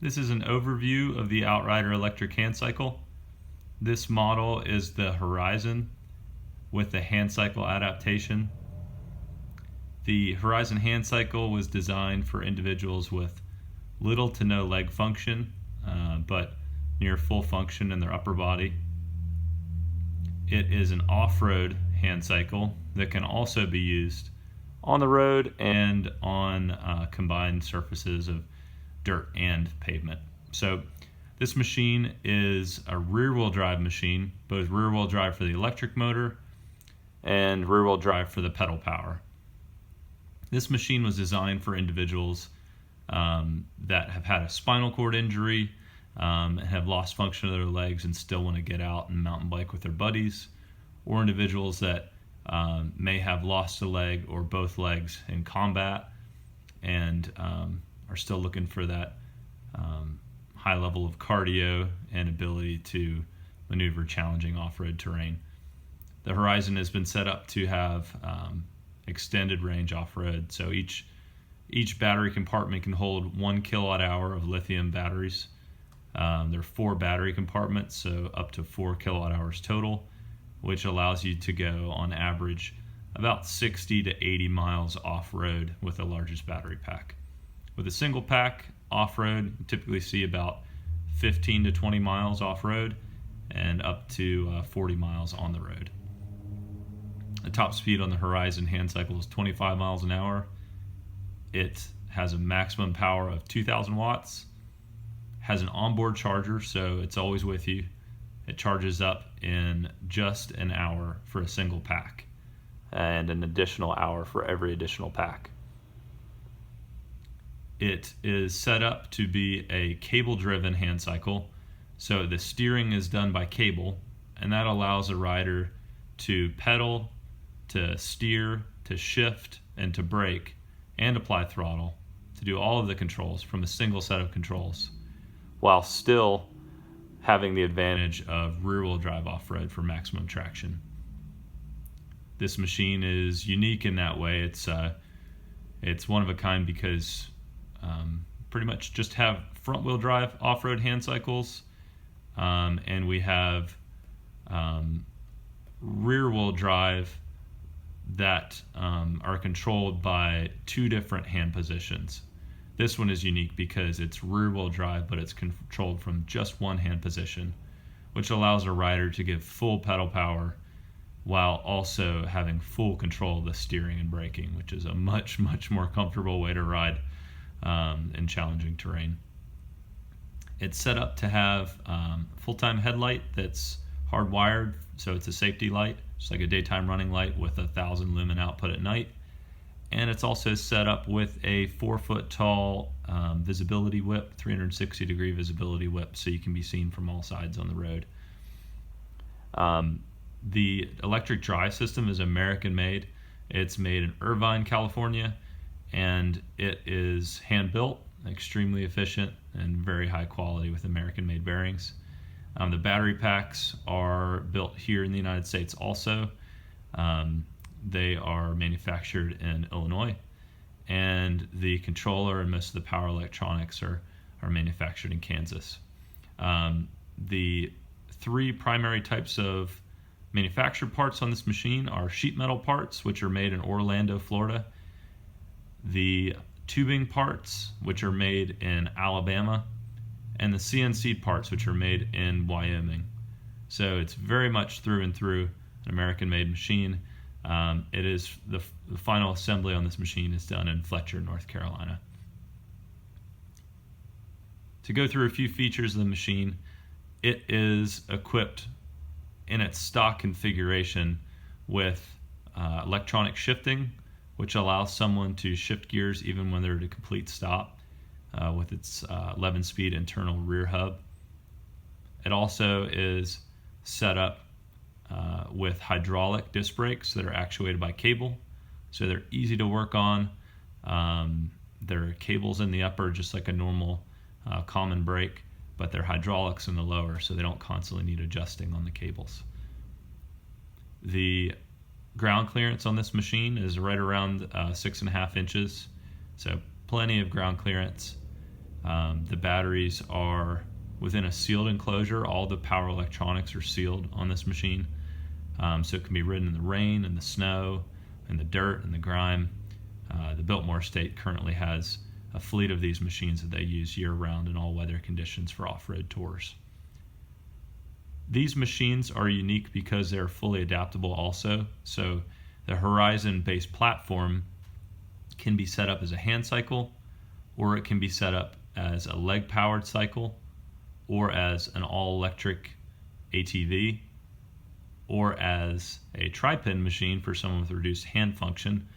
This is an overview of the Outrider electric Handcycle. This model is the Horizon with the Handcycle adaptation. The Horizon Handcycle was designed for individuals with little to no leg function, but near full function in their upper body. It is an off-road handcycle that can also be used on the road and on combined surfaces of dirt and pavement. So this machine is a rear-wheel drive machine, both rear-wheel drive for the electric motor and rear-wheel drive for the pedal power. This machine was designed for individuals that have had a spinal cord injury, and have lost function of their legs and still want to get out and mountain bike with their buddies, or individuals that may have lost a leg or both legs in combat and are still looking for that high level of cardio and ability to maneuver challenging off-road terrain. The Horizon has been set up to have extended range off-road, so each battery compartment can hold 1 kilowatt-hour of lithium batteries. There are 4 battery compartments, so up to 4 kilowatt-hours total, which allows you to go on average about 60 to 80 miles off-road with the largest battery pack. With a single pack off-road, you typically see about 15 to 20 miles off-road and up to 40 miles on the road. The top speed on the Horizon Handcycle is 25 miles an hour. It has a maximum power of 2,000 watts, has an onboard charger, so it's always with you. It charges up in just an hour for a single pack and an additional hour for every additional pack. It is set up to be a cable-driven handcycle, so the steering is done by cable, and that allows a rider to pedal, to steer, to shift, and to brake, and apply throttle, to do all of the controls from a single set of controls, while still having the advantage of rear-wheel drive off-road for maximum traction. This machine is unique in that way. It's one of a kind because pretty much just have front-wheel drive off-road handcycles, and we have rear-wheel drive that are controlled by 2 different hand positions. This one is unique because it's rear-wheel drive, but it's controlled from just one hand position, which allows a rider to give full pedal power while also having full control of the steering and braking, which is a much, much more comfortable way to ride in challenging terrain. It's set up to have full-time headlight that's hardwired, so it's a safety light. It's like a daytime running light with 1,000 lumen output at night. And it's also set up with a 4-foot tall visibility whip, 360-degree visibility whip, so you can be seen from all sides on the road. The electric drive system is American-made. It's made in Irvine, California, and it is hand-built, extremely efficient, and very high quality with American-made bearings. The battery packs are built here in the United States also. They are manufactured in Illinois, and the controller and most of the power electronics are manufactured in Kansas. The 3 primary types of manufactured parts on this machine are sheet metal parts, which are made in Orlando, Florida, the tubing parts, which are made in Alabama, and the CNC parts, which are made in Wyoming. So it's very much through and through an American-made machine. It is the final assembly on this machine is done in Fletcher, North Carolina. To go through a few features of the machine, it is equipped in its stock configuration with electronic shifting, which allows someone to shift gears even when they're at a complete stop with its 11-speed internal rear hub. It also is set up with hydraulic disc brakes that are actuated by cable, so they're easy to work on. There are cables in the upper, just like a normal common brake, but they're hydraulics in the lower, so they don't constantly need adjusting on the cables. The ground clearance on this machine is right around 6.5 inches, so plenty of ground clearance. The batteries are within a sealed enclosure. All the power electronics are sealed on this machine, so it can be ridden in the rain and the snow and the dirt and the grime. The Biltmore Estate currently has a fleet of these machines that they use year-round in all weather conditions for off-road tours. These machines are unique because they're fully adaptable also. So the Horizon-based platform can be set up as a hand cycle, or it can be set up as a leg-powered cycle, or as an all-electric ATV, or as a tri-pin machine for someone with reduced hand function,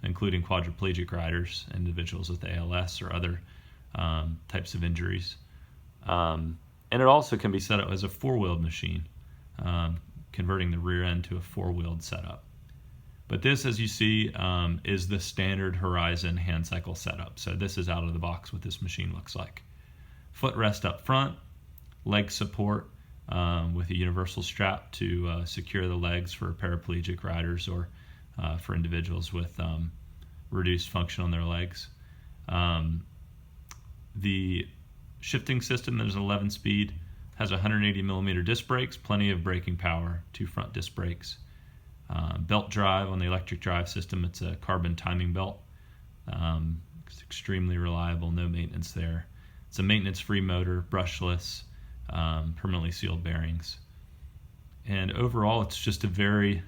including quadriplegic riders, individuals with ALS or other types of injuries. And it also can be set up as a four-wheeled machine, converting the rear end to a four-wheeled setup. But this, as you see, is the standard Horizon hand cycle setup. So this is out of the box what this machine looks like. Footrest up front, leg support with a universal strap to secure the legs for paraplegic riders or for individuals with reduced function on their legs. The shifting system that is 11-speed has 180 millimeter disc brakes, plenty of braking power, 2 front disc brakes. Belt drive on the electric drive system, it's a carbon timing belt. It's extremely reliable, no maintenance there. It's a maintenance-free motor, brushless, permanently sealed bearings. And overall, it's just a very,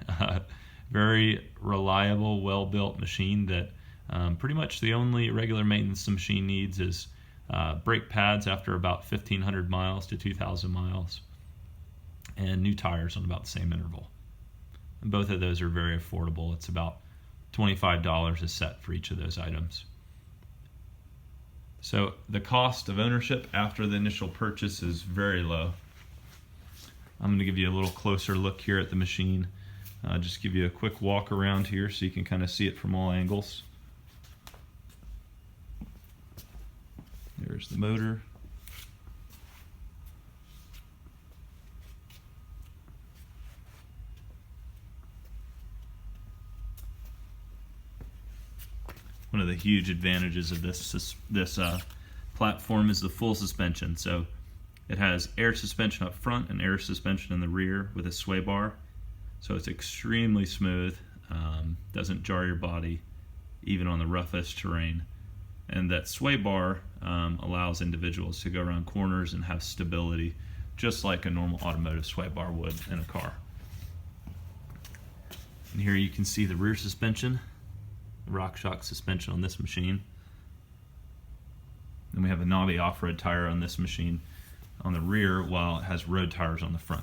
very reliable, well-built machine that pretty much the only regular maintenance the machine needs is brake pads after about 1,500 miles to 2,000 miles, and new tires on about the same interval. And both of those are very affordable. It's about $25 a set for each of those items. So the cost of ownership after the initial purchase is very low. I'm going to give you a little closer look here at the machine. Just give you a quick walk around here so you can kind of see it from all angles. There's the motor. One of the huge advantages of this platform is the full suspension. So it has air suspension up front and air suspension in the rear with a sway bar. So it's extremely smooth, doesn't jar your body even on the roughest terrain. And that sway bar allows individuals to go around corners and have stability just like a normal automotive sway bar would in a car. And here you can see the rear suspension, the RockShox suspension on this machine. Then we have a knobby off-road tire on this machine on the rear, while it has road tires on the front.